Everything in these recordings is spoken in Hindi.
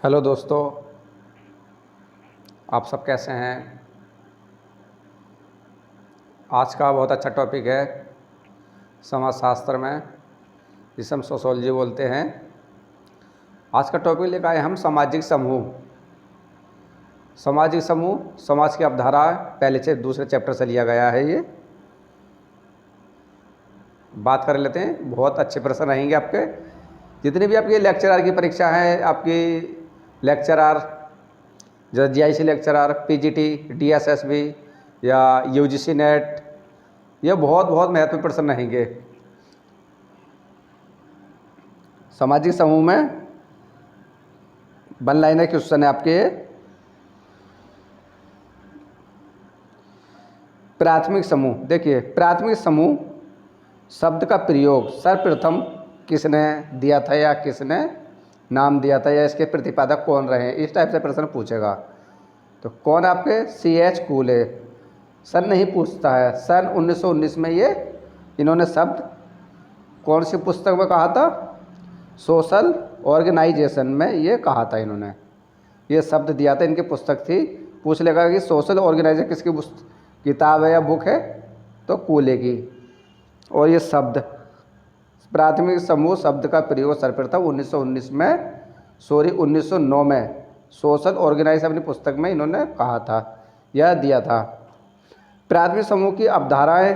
हेलो दोस्तों, आप सब कैसे हैं। आज का बहुत अच्छा टॉपिक है समाजशास्त्र में, जिसे हम सोशोलॉजी बोलते हैं। आज का टॉपिक लेकर आए हम सामाजिक समूह। सामाजिक समूह समाज की अवधारा पहले से दूसरे चैप्टर से लिया गया है। ये बात कर लेते हैं। बहुत अच्छे प्रश्न रहेंगे आपके। जितने भी आपकी लेक्चरर की परीक्षा है, आपकी लेक्चरर जैसे जीआईसी लेक्चरर, पीजीटी, डीएसएसबी या यूजीसी नेट, ये बहुत बहुत महत्वपूर्ण प्रश्न रहेंगे। सामाजिक समूह में वन लाइनर क्वेश्चन है आपके। प्राथमिक समूह, देखिए प्राथमिक समूह शब्द का प्रयोग सर्वप्रथम किसने दिया था या किसने नाम दिया था या इसके प्रतिपादक कौन रहे, इस टाइप से प्रश्न पूछेगा। तो कौन आपके C.H. कूले। सन नहीं पूछता है। सन 1919 में ये इन्होंने शब्द कौन सी पुस्तक में कहा था, सोशल ऑर्गेनाइजेशन में ये कहा था। इन्होंने ये शब्द दिया था, इनकी पुस्तक थी। पूछ लेगा कि सोशल ऑर्गेनाइजेशन किसकी किताब है या बुक है, तो कूले की। और ये शब्द प्राथमिक समूह शब्द का प्रयोग सर्वप्रथम 1909 में सोशल ऑर्गेनाइजेशन अपनी पुस्तक में इन्होंने कहा था या दिया था। प्राथमिक समूह की अवधाराएं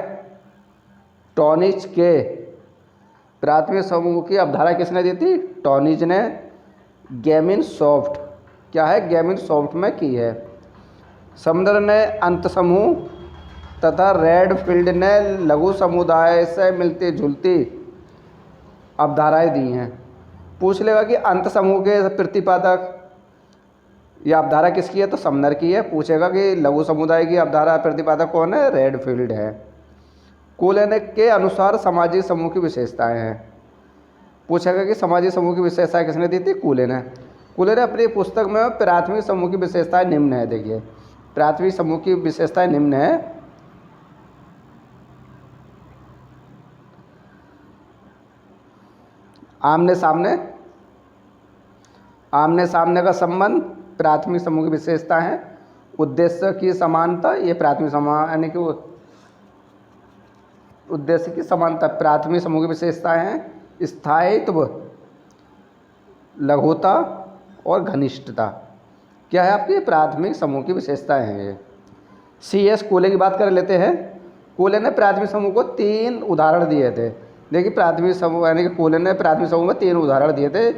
टॉनिज के। प्राथमिक समूह की अवधारा किसने दी थी, टॉनिज ने। गेमिन सॉफ्ट, क्या है, गेमिन सॉफ्ट में की है। समदर ने अंत समूह तथा रेडफील्ड ने लघु समुदाय से मिलती जुलती अवधाराएं दी हैं। पूछ लेगा कि अंत समूह के प्रतिपादक यह अवधारा किसकी है, तो समनर की है। पूछेगा कि लघु समुदाय की अवधारा प्रतिपादक कौन है, रेडफील्ड है। कूले के अनुसार सामाजिक समूह की विशेषताएं हैं। पूछेगा कि सामाजिक समूह की विशेषताएं किसने दी थी, कूले ने। कूले ने अपनी पुस्तक में प्राथमिक समूह की विशेषताएं निम्न है। देखिए प्राथमिक समूह की विशेषताएं निम्न है। आमने सामने का संबंध प्राथमिक समूह की विशेषता है। उद्देश्य की समानता, ये प्राथमिक समूह यानी कि उद्देश्य की समानता प्राथमिक समूह की विशेषताएं हैं। स्थायित्व, लघुता और घनिष्ठता, क्या है आपकी प्राथमिक समूह की विशेषताएं हैं ये। C.S. कूले की बात कर लेते हैं। कूले ने प्राथमिक समूह को 3 उदाहरण दिए थे। देखिए प्राथमिक समूह यानी कि कूले ने प्राथमिक समूह में 3 उदाहरण दिए थे।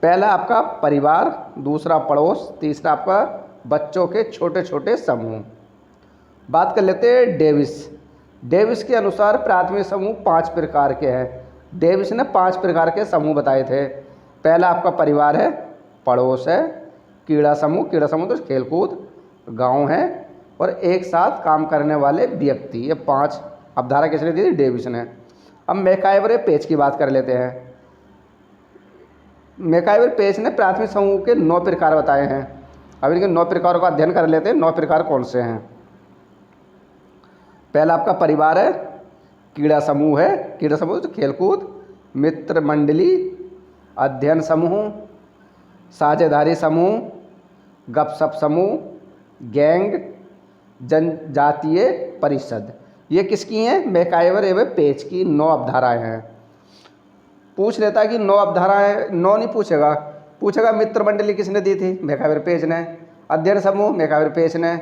पहला आपका परिवार, दूसरा पड़ोस, तीसरा आपका बच्चों के छोटे छोटे समूह। बात कर लेते हैं डेविस के अनुसार प्राथमिक समूह 5 प्रकार के हैं। डेविस ने 5 प्रकार के समूह बताए थे। पहला आपका परिवार है, पड़ोस है, कीड़ा समूह तो खेलकूद, गांव है और एक साथ काम करने वाले व्यक्ति। ये 5 अवधारा किसने दी थी, डेविस ने। अब मैकाइवर पेज की बात कर लेते हैं। मैकाइवर पेज ने प्राथमिक समूह के 9 प्रकार बताए हैं। अब इनके 9 प्रकारों का अध्ययन कर लेते हैं। 9 प्रकार कौन से हैं। पहला आपका परिवार है, कीड़ा समूह है, कीड़ा समूह तो खेलकूद, मित्र मंडली, अध्ययन समूह, साझेदारी समूह, गपशप समूह, गैंग, जनजातीय परिषद। ये किसकी हैं, मैकाइवर एवं पेज की 9 अवधाराएं हैं। पूछ लेता है कि 9 अवधाराएं, 9 नहीं पूछेगा मित्र मंडली किसने दी थी, मैकाइवर पेज ने। अध्ययन समूह, मैकाइवर पेज ने।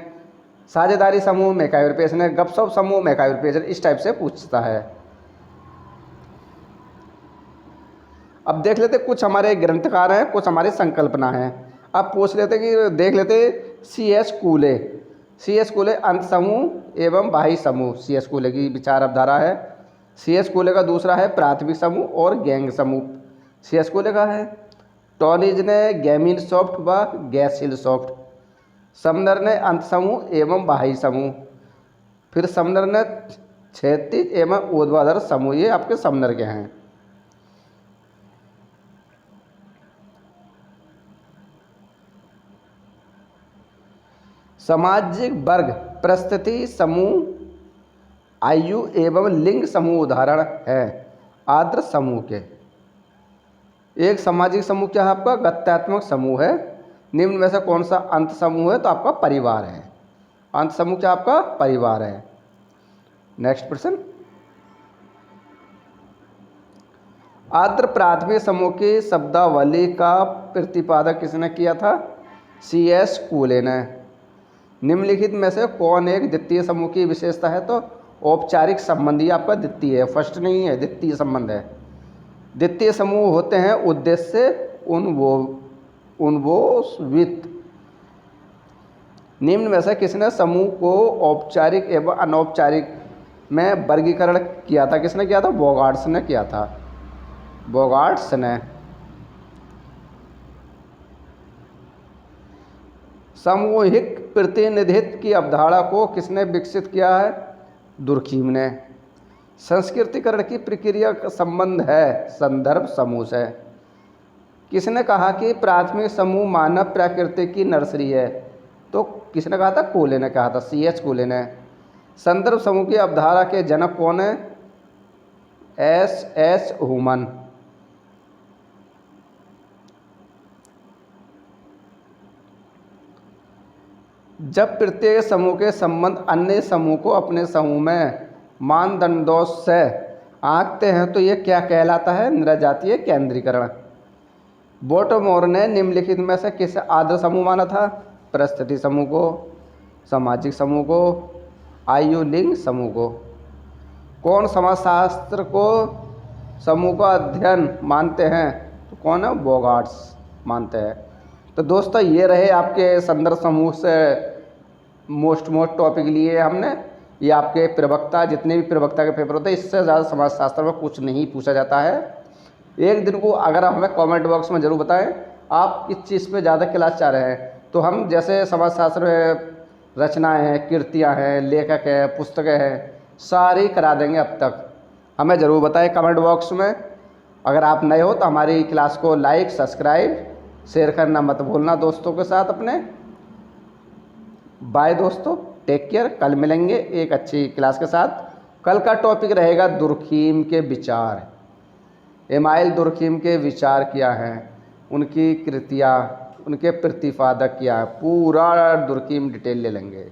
साझेदारी समूह, मैकाइवर पेज ने। गपशप समूह, मैकाइवर पेज ने। इस टाइप से पूछता है। अब देख लेते कुछ हमारे ग्रंथकार हैं, कुछ हमारी संकल्पना है। अब पूछ लेते कि देख लेते C.S. कूले अंत समूह एवं बाह्य समूह। C.S. कूले की विचार अवधारा है। C.S. कूले का दूसरा है प्राथमिक समूह और गैंग समूह। C.S. कूले का है। टॉनिज ने गेमिन सॉफ्ट व गैसिल सॉफ्ट। समनर ने अंत समूह एवं बाह्य समूह। फिर समनर ने क्षैतिज एवं ऊर्ध्वाधर समूह। ये आपके समनर के हैं। सामाजिक वर्ग परिस्थिति समूह आयु एवं लिंग समूह उदाहरण है आदर्श समूह के। एक सामाजिक समूह क्या है आपका? गत्यात्मक समूह है। निम्न में से कौन सा अंत समूह है? तो आपका परिवार है। अंत समूह क्या आपका? परिवार है। नेक्स्ट प्रश्न, आर्द्र प्राथमिक समूह की शब्दावली का प्रतिपादक किसने किया था? C.S. कूले ने। निम्नलिखित में से कौन एक द्वितीय समूह की विशेषता है? तो औपचारिक संबंध, ये आपका द्वितीय है, फर्स्ट नहीं है, द्वितीय संबंध है। द्वितीय समूह होते हैं उद्देश्य उन्वोषित। निम्न में से किसने समूह को औपचारिक एवं अनौपचारिक में वर्गीकरण किया था? किसने किया था? बोगार्ट्स ने किया था। बोगार्ट्स ने। सामूहिक प्रतिनिधित्व की अवधारणा को किसने विकसित किया है? दुर्खीम ने। संस्कृतिकरण की प्रक्रिया का संबंध है संदर्भ समूह से। किसने कहा कि प्राथमिक समूह मानव प्रकृति की नर्सरी है? तो किसने कहा था? कूले ने कहा था, C.S. कूले ने। संदर्भ समूह की अवधारणा के जनक कौन है? S.S. ह्यूमन। जब प्रत्येक समूह के संबंध अन्य समूह को अपने समूह में मानदंडों से आंकते हैं तो यह क्या कहलाता है? नृजातीय केंद्रीकरण। बोटमोर ने निम्नलिखित में से किस आदर्श समूह माना था? परिस्थिति समूह को, सामाजिक समूह को, आयु लिंग समूह को। कौन समाजशास्त्र को समूह का अध्ययन मानते हैं? तो कौन है? बोगार्ट्स मानते हैं। तो दोस्तों ये रहे आपके संदर्भ समूह से मोस्ट टॉपिक लिए हमने। ये आपके प्रवक्ता, जितने भी प्रवक्ता के पेपर होते हैं, इससे ज़्यादा समाजशास्त्र में कुछ नहीं पूछा जाता है। एक दिन को अगर हमें कमेंट बॉक्स में ज़रूर बताएं आप किस चीज़ पे ज़्यादा क्लास चाह रहे हैं, तो हम जैसे समाजशास्त्र में रचनाएँ हैं, कृतियाँ हैं, लेखक हैं, पुस्तकें हैं, सारी करा देंगे। अब तक हमें ज़रूर बताएं कमेंट बॉक्स में। अगर आप नए हो तो हमारी क्लास को लाइक, सब्सक्राइब, शेयर करना मत भूलना दोस्तों के साथ अपने। बाय दोस्तों, टेक केयर। कल मिलेंगे एक अच्छी क्लास के साथ। कल का टॉपिक रहेगा दुर्खीम के विचार। एमाइल दुर्खीम के विचार क्या हैं, उनकी कृतियाँ, उनके प्रतिपादक क्या हैं, पूरा दुर्खीम डिटेल ले लेंगे।